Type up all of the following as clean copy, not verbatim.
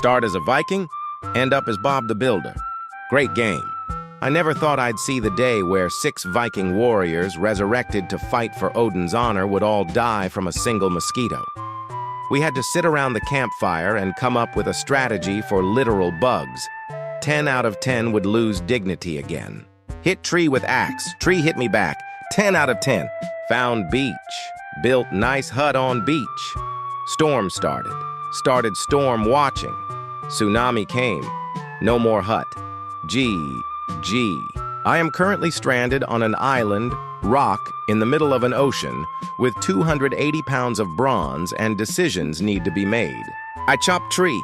Start as a Viking, end up as Bob the Builder. Great game. I never thought I'd see the day where 6 Viking warriors resurrected to fight for Odin's honor would all die from a single mosquito. We had to sit around the campfire and come up with a strategy for literal bugs. 10 out of 10 would lose dignity again. Hit tree with axe, tree hit me back. 10 out of 10. Found beach, built nice hut on beach. Storm started storm watching. Tsunami came, no more hut. G. I am currently stranded on an island, rock, in the middle of an ocean, with 280 pounds of bronze and decisions need to be made. I chop tree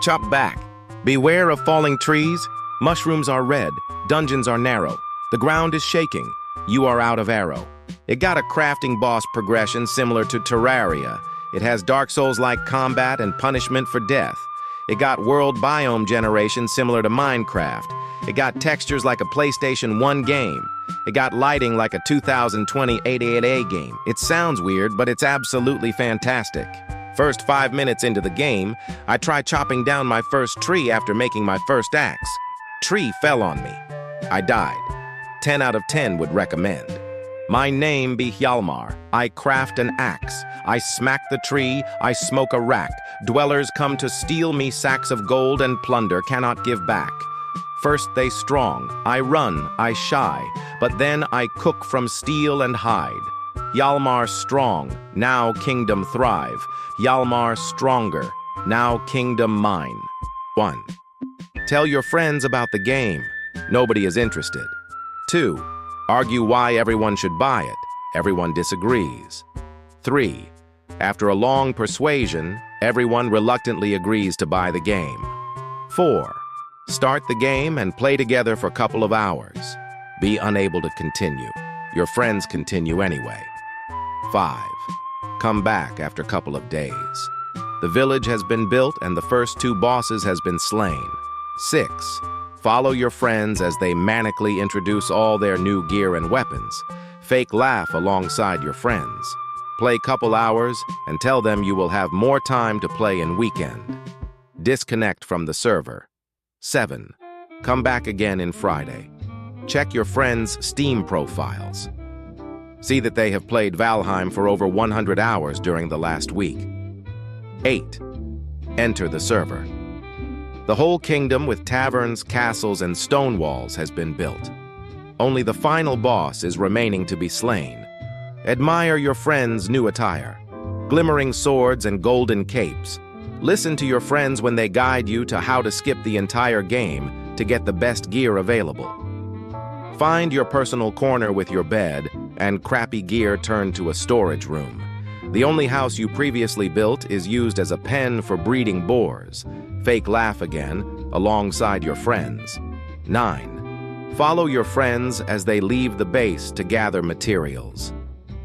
chop back. Beware of falling trees. Mushrooms are red, dungeons are narrow. The ground is shaking, you are out of arrow. It got a crafting boss progression similar to Terraria. It has Dark Souls-like combat and punishment for death. It got world biome generation similar to Minecraft. It got textures like a PlayStation 1 game. It got lighting like a 2020 888 game. It sounds weird, but it's absolutely fantastic. First 5 minutes into the game, I tried chopping down my first tree after making my first axe. Tree fell on me. I died. 10 out of 10 would recommend. My name be Hjalmar. I craft an axe. I smack the tree. I smoke a rack. Dwellers come to steal me sacks of gold and plunder cannot give back. First they strong. I run. I shy. But then I cook from steel and hide. Hjalmar strong. Now kingdom thrive. Hjalmar stronger. Now kingdom mine. 1. Tell your friends about the game. Nobody is interested. 2. Argue why everyone should buy it. Everyone disagrees. 3. After a long persuasion, everyone reluctantly agrees to buy the game. 4. Start the game and play together for a couple of hours. Be unable to continue. Your friends continue anyway. 5. Come back after a couple of days. The village has been built and the first 2 bosses has been slain. 6. Follow your friends as they manically introduce all their new gear and weapons. Fake laugh alongside your friends. Play couple hours and tell them you will have more time to play in weekend. Disconnect from the server. 7. Come back again in Friday. Check your friends' Steam profiles. See that they have played Valheim for over 100 hours during the last week. 8. Enter the server. The whole kingdom with taverns, castles, and stone walls has been built. Only the final boss is remaining to be slain. Admire your friends' new attire, glimmering swords and golden capes. Listen to your friends when they guide you to how to skip the entire game to get the best gear available. Find your personal corner with your bed and crappy gear turned to a storage room. The only house you previously built is used as a pen for breeding boars. Fake laugh again, alongside your friends. 9. Follow your friends as they leave the base to gather materials.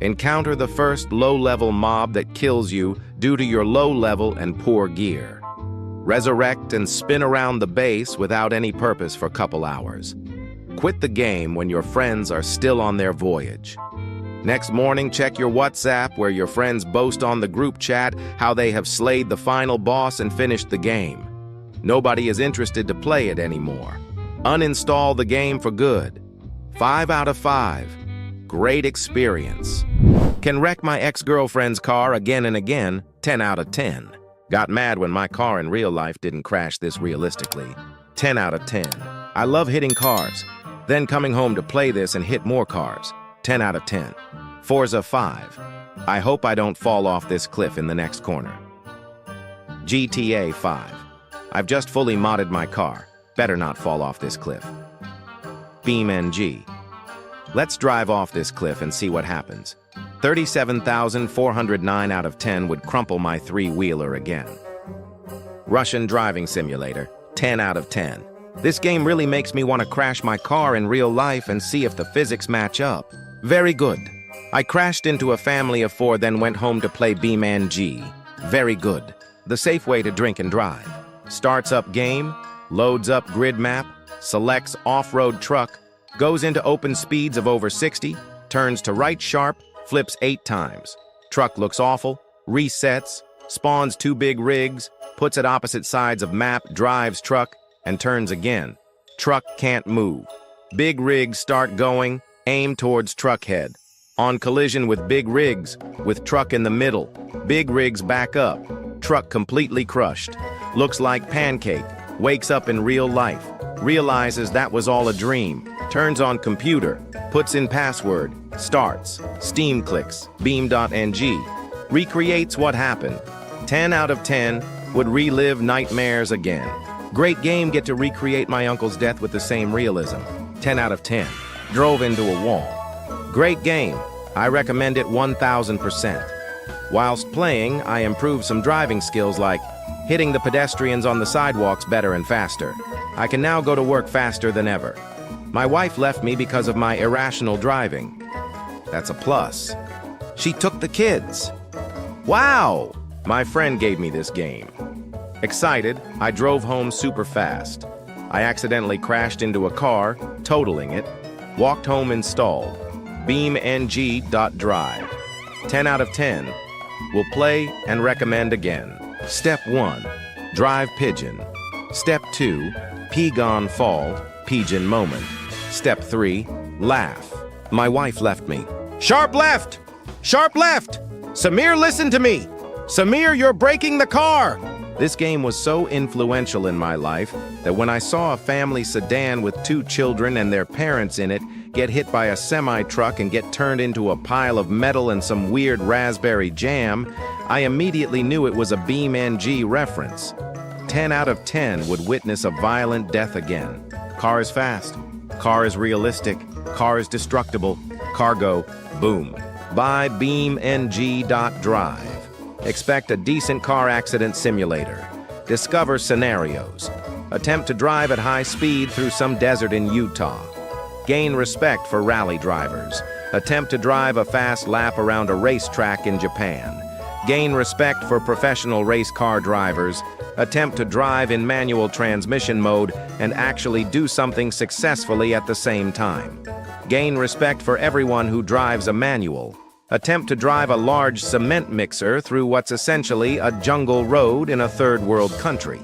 Encounter the first low-level mob that kills you due to your low level and poor gear. Resurrect and spin around the base without any purpose for a couple hours. Quit the game when your friends are still on their voyage. Next morning, check your WhatsApp where your friends boast on the group chat how they have slayed the final boss and finished the game. Nobody is interested to play it anymore. Uninstall the game for good. 5 out of 5. Great experience. Can wreck my ex-girlfriend's car again and again. 10 out of 10. Got mad when my car in real life didn't crash this realistically. 10 out of 10. I love hitting cars. Then coming home to play this and hit more cars. 10 out of 10. Forza 5. I hope I don't fall off this cliff in the next corner. GTA 5. I've just fully modded my car. Better not fall off this cliff. BeamNG. Let's drive off this cliff and see what happens. 37,409 out of 10 would crumple my 3-wheeler again. Russian driving simulator. 10 out of 10. This game really makes me want to crash my car in real life and see if the physics match up. Very good. I crashed into a family of 4, then went home to play BeamNG. Very good. The safe way to drink and drive. Starts up game, loads up grid map, selects off-road truck, goes into open speeds of over 60, turns to right sharp, flips 8 times. Truck looks awful, resets, spawns 2 big rigs, puts at opposite sides of map, drives truck, and turns again. Truck can't move. Big rigs start going, aim towards truck head. On collision with big rigs, with truck in the middle. Big rigs back up. Truck completely crushed. Looks like pancake. Wakes up in real life. Realizes that was all a dream. Turns on computer. Puts in password. Starts. Steam clicks. BeamNG. Recreates what happened. 10 out of 10 would relive nightmares again. Great game, get to recreate my uncle's death with the same realism. 10 out of 10. Drove into a wall. Great game. I recommend it 1000%. Whilst playing, I improved some driving skills like hitting the pedestrians on the sidewalks better and faster. I can now go to work faster than ever. My wife left me because of my irrational driving. That's a plus. She took the kids. Wow! My friend gave me this game. Excited, I drove home super fast. I accidentally crashed into a car, totaling it. Walked home installed. BeamNG.drive. 10 out of 10. Will play and recommend again. Step 1. Drive pigeon. Step 2. Pegon fall, pigeon moment. Step 3. Laugh. My wife left me. Sharp left! Sharp left! Samir, listen to me! Samir, you're breaking the car! This game was so influential in my life that when I saw a family sedan with 2 children and their parents in it get hit by a semi-truck and get turned into a pile of metal and some weird raspberry jam, I immediately knew it was a BeamNG reference. 10 out of 10 would witness a violent death again. Car is fast. Car is realistic. Car is destructible. Cargo, boom. Buy BeamNG.drive. Expect a decent car accident simulator. Discover scenarios. Attempt to drive at high speed through some desert in Utah. Gain respect for rally drivers. Attempt to drive a fast lap around a racetrack in Japan. Gain respect for professional race car drivers. Attempt to drive in manual transmission mode and actually do something successfully at the same time. Gain respect for everyone who drives a manual. Attempt to drive a large cement mixer through what's essentially a jungle road in a third world country.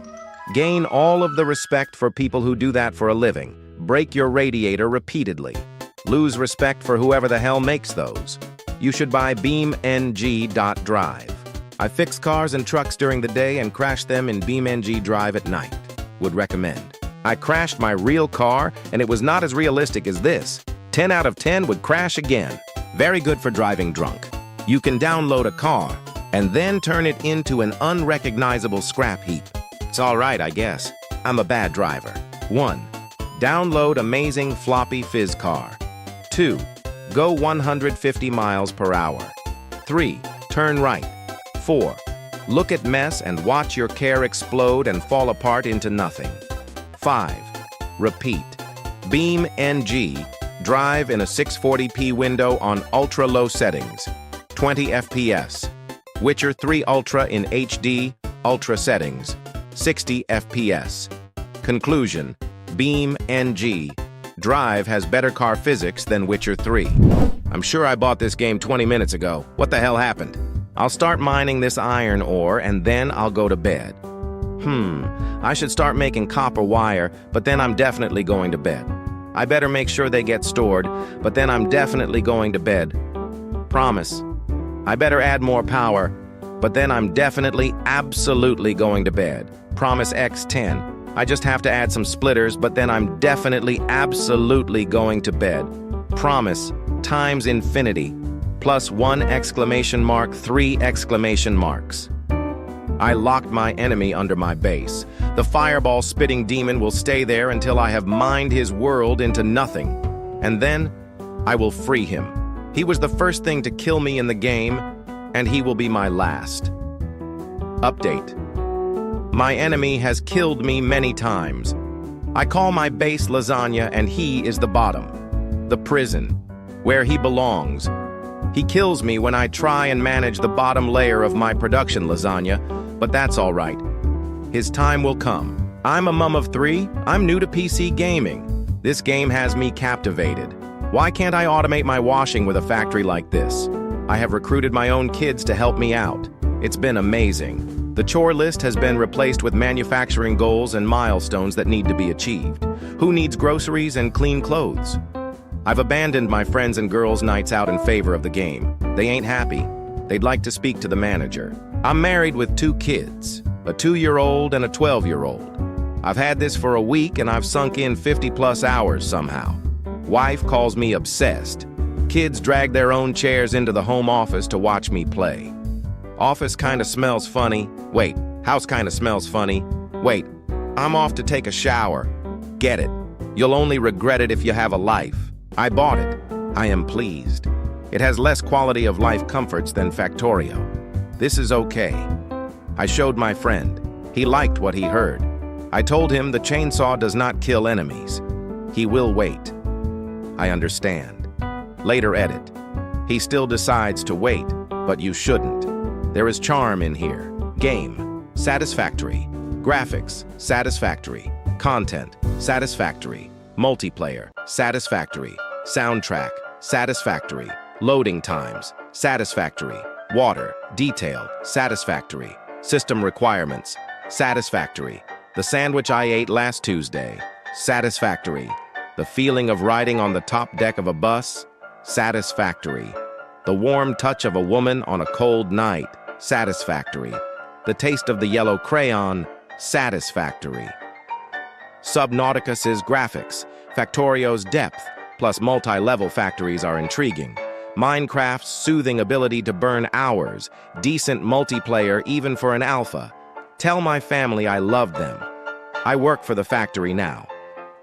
Gain all of the respect for people who do that for a living. Break your radiator repeatedly. Lose respect for whoever the hell makes those. You should buy BeamNG.drive. I fix cars and trucks during the day and crash them in BeamNG Drive at night. Would recommend. I crashed my real car and it was not as realistic as this. 10 out of 10 would crash again. Very good for driving drunk. You can download a car and then turn it into an unrecognizable scrap heap. It's all right, I guess. I'm a bad driver. 1. Download amazing floppy fizz car. 2. Go 150 miles per hour. 3. Turn right. 4. Look at mess and watch your car explode and fall apart into nothing. 5. Repeat. BeamNG. Drive in a 640p window on ultra-low settings. 20 FPS. Witcher 3 Ultra in HD, ultra settings. 60 FPS. Conclusion. BeamNG. Drive has better car physics than Witcher 3. I'm sure I bought this game 20 minutes ago. What the hell happened? I'll start mining this iron ore and then I'll go to bed. I should start making copper wire, but then I'm definitely going to bed. I better make sure they get stored, but then I'm definitely going to bed. Promise. I better add more power, but then I'm definitely, absolutely going to bed. Promise X10. I just have to add some splitters, but then I'm definitely, absolutely going to bed. Promise. Times infinity. Plus 1 exclamation mark, 3 exclamation marks. I locked my enemy under my base. The fireball-spitting demon will stay there until I have mined his world into nothing. And then, I will free him. He was the first thing to kill me in the game, and he will be my last. Update. My enemy has killed me many times. I call my base lasagna, and he is the bottom. The prison, where he belongs. He kills me when I try and manage the bottom layer of my production lasagna, but that's all right. His time will come. I'm a mum of 3. I'm new to PC gaming. This game has me captivated. Why can't I automate my washing with a factory like this? I have recruited my own kids to help me out. It's been amazing. The chore list has been replaced with manufacturing goals and milestones that need to be achieved. Who needs groceries and clean clothes? I've abandoned my friends and girls' nights out in favor of the game. They ain't happy. They'd like to speak to the manager. I'm married with 2 kids, a 2-year-old and a 12-year-old. I've had this for a week and I've sunk in 50+ hours somehow. Wife calls me obsessed. Kids drag their own chairs into the home office to watch me play. Office kinda smells funny. Wait, house kinda smells funny. Wait, I'm off to take a shower. Get it. You'll only regret it if you have a life. I bought it. I am pleased. It has less quality of life comforts than Factorio. This is okay. I showed my friend. He liked what he heard. I told him the chainsaw does not kill enemies. He will wait. I understand. Later edit. He still decides to wait, but you shouldn't. There is charm in here. Game, satisfactory. Graphics, satisfactory. Content, satisfactory. Multiplayer, satisfactory. Soundtrack, satisfactory. Loading times, satisfactory. Water, detail, satisfactory. System requirements, satisfactory. The sandwich I ate last Tuesday, satisfactory. The feeling of riding on the top deck of a bus, satisfactory. The warm touch of a woman on a cold night, satisfactory. The taste of the yellow crayon, satisfactory. Subnauticus's graphics, Factorio's depth, plus multi-level factories are intriguing. Minecraft's soothing ability to burn hours, decent multiplayer even for an alpha. Tell my family I love them. I work for the factory now.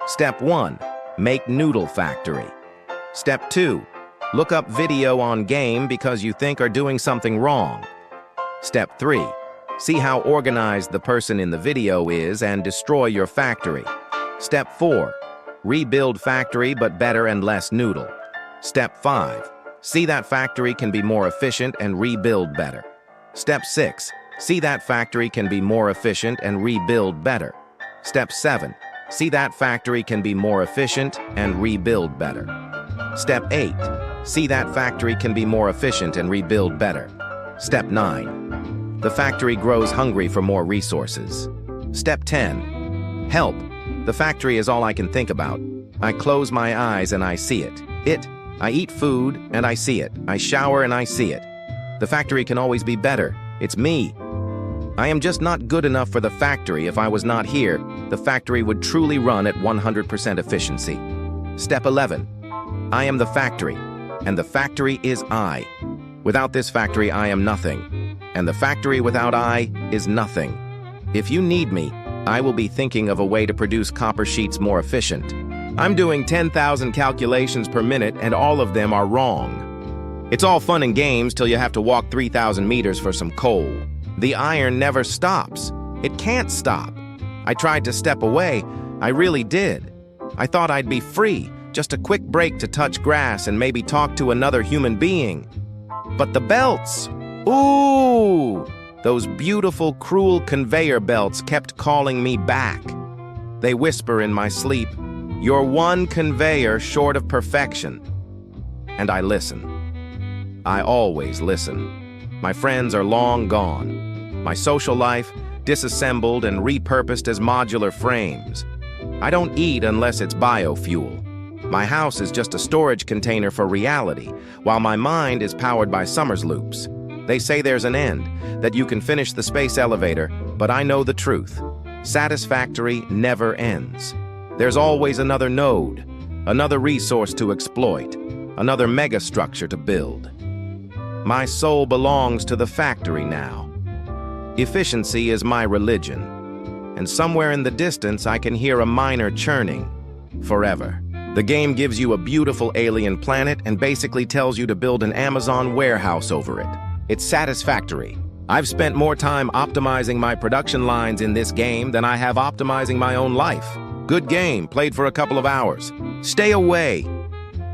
Step 1, make Noodle Factory. Step 2, look up video on game because you think are doing something wrong. Step 3, see how organized the person in the video is and destroy your factory. Step 4, rebuild factory but better and less noodle. Step 5, see that factory can be more efficient and rebuild better. Step 6, see that factory can be more efficient and rebuild better. Step 7, see that factory can be more efficient and rebuild better. Step 8, see that factory can be more efficient and rebuild better. Step 9, the factory grows hungry for more resources. Step 10, help. The factory is all I can think about. I close my eyes and I see it. I eat food and I see it. I shower and I see it. The factory can always be better. It's me. I am just not good enough for the factory. If I was not here, the factory would truly run at 100% efficiency. Step 11. I am the factory, and the factory is I. Without this factory, I am nothing, and the factory without I is nothing. If you need me, I will be thinking of a way to produce copper sheets more efficient. I'm doing 10,000 calculations per minute, and all of them are wrong. It's all fun and games till you have to walk 3,000 meters for some coal. The iron never stops. It can't stop. I tried to step away. I really did. I thought I'd be free, just a quick break to touch grass and maybe talk to another human being. But the belts! Ooh! Those beautiful, cruel conveyor belts kept calling me back. They whisper in my sleep, "You're one conveyor short of perfection." And I listen. I always listen. My friends are long gone. My social life, disassembled and repurposed as modular frames. I don't eat unless it's biofuel. My house is just a storage container for reality, while my mind is powered by Summers loops. They say there's an end, that you can finish the space elevator, but I know the truth. Satisfactory never ends. There's always another node, another resource to exploit, another megastructure to build. My soul belongs to the factory now. Efficiency is my religion, and somewhere in the distance I can hear a miner churning. Forever. The game gives you a beautiful alien planet and basically tells you to build an Amazon warehouse over it. It's satisfactory. I've spent more time optimizing my production lines in this game than I have optimizing my own life. Good game, played for a couple of hours. Stay away.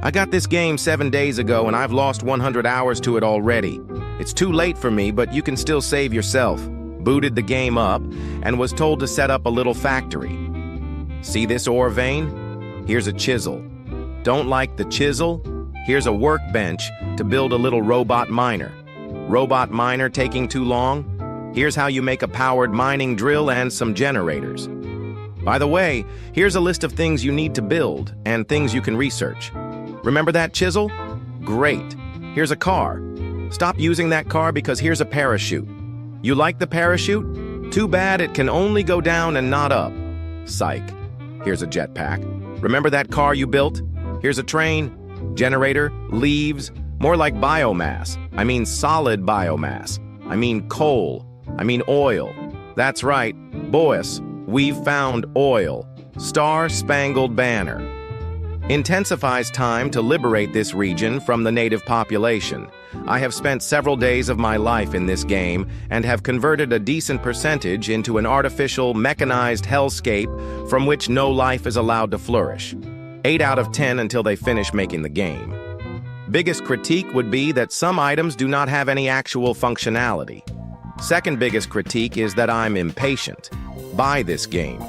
I got this game 7 days ago and I've lost 100 hours to it already. It's too late for me, but you can still save yourself. Booted the game up and was told to set up a little factory. See this ore vein? Here's a chisel. Don't like the chisel? Here's a workbench to build a little robot miner. Robot miner taking too long? Here's how you make a powered mining drill and some generators. By the way, here's a list of things you need to build and things you can research. Remember that chisel? Great. Here's a car. Stop using that car because here's a parachute. You like the parachute? Too bad it can only go down and not up. Psych. Here's a jetpack. Remember that car you built? Here's a train, generator, leaves, more like biomass. I mean solid biomass. I mean coal. I mean oil. That's right, boys, we've found oil. Star-Spangled Banner. Intensifies time to liberate this region from the native population. I have spent several days of my life in this game and have converted a decent percentage into an artificial, mechanized hellscape from which no life is allowed to flourish. 8 out of 10 until they finish making the game. Biggest critique would be that some items do not have any actual functionality. Second biggest critique is that I'm impatient. Buy this game.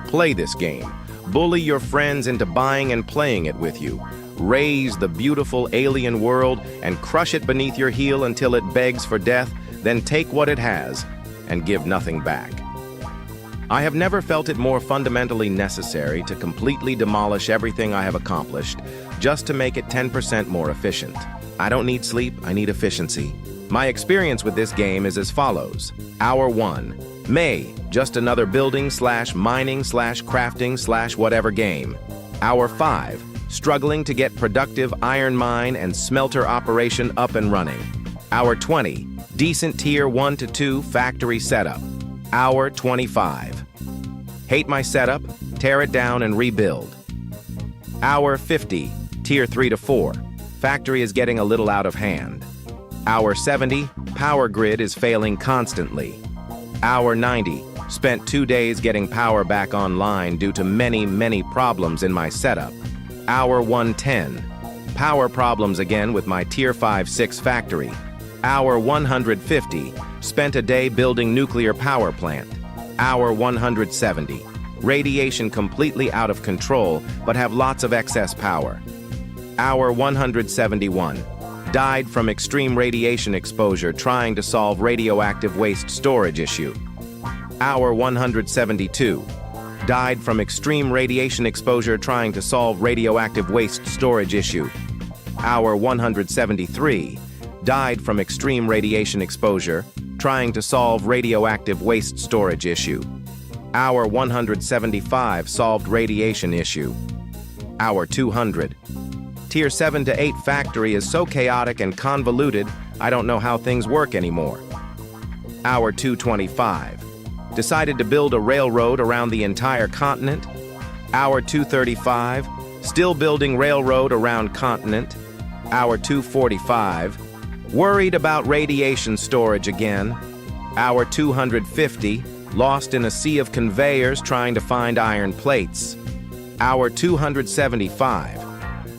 Play this game. Bully your friends into buying and playing it with you. Raise the beautiful alien world and crush it beneath your heel until it begs for death, then take what it has and give nothing back. I have never felt it more fundamentally necessary to completely demolish everything I have accomplished just to make it 10% more efficient. I don't need sleep, I need efficiency. My experience with this game is as follows. Hour 1. May, just another building/mining/crafting/whatever game. Hour 5. Struggling to get productive iron mine and smelter operation up and running. Hour 20. Decent tier 1 to 2 factory setup. Hour 25. Hate my setup, tear it down and rebuild. Hour 50. Tier 3 to 4. Factory is getting a little out of hand. Hour 70. Power grid is failing constantly. Hour 90. Spent 2 days getting power back online due to many problems in my setup. Hour 110. Power problems again with my Tier 5-6 factory. Hour 150. Spent a day building nuclear power plant. Hour 170. Radiation completely out of control, but have lots of excess power. Hour 171. Died from extreme radiation exposure trying to solve radioactive waste storage issue. Hour 172. Died from extreme radiation exposure trying to solve radioactive waste storage issue. Hour 173. Died from extreme radiation exposure trying to solve radioactive waste storage issue. Hour 175. Solved radiation issue. Hour 200. Tier 7 to 8 factory is so chaotic and convoluted, I don't know how things work anymore. Hour 225. Decided to build a railroad around the entire continent. Hour 235. Still building railroad around continent. Hour 245. Worried about radiation storage again. Hour 250. Lost in a sea of conveyors trying to find iron plates. Hour 275.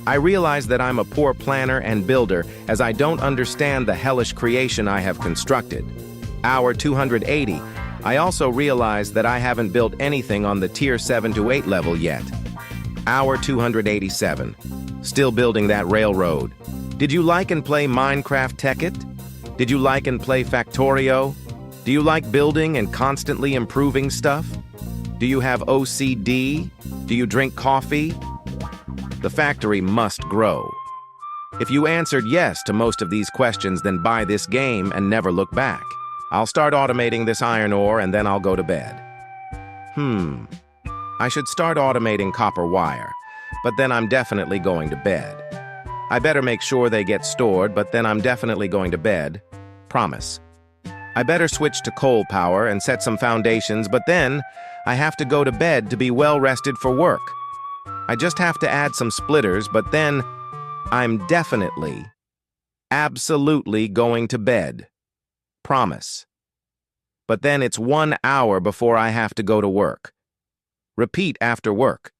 I realize that I'm a poor planner and builder as I don't understand the hellish creation I have constructed. Hour 280. I also realize that I haven't built anything on the Tier 7 to 8 level yet. Hour 287. Still building that railroad. Did you like and play Minecraft Tekkit? Did you like and play Factorio? Do you like building and constantly improving stuff? Do you have OCD? Do you drink coffee? The factory must grow. If you answered yes to most of these questions, then buy this game and never look back. I'll start automating this iron ore and then I'll go to bed. I should start automating copper wire, but then I'm definitely going to bed. I better make sure they get stored, but then I'm definitely going to bed. Promise. I better switch to coal power and set some foundations, but then I have to go to bed to be well rested for work. I just have to add some splitters, but then I'm definitely, absolutely going to bed. Promise. But then it's 1 hour before I have to go to work. Repeat after work.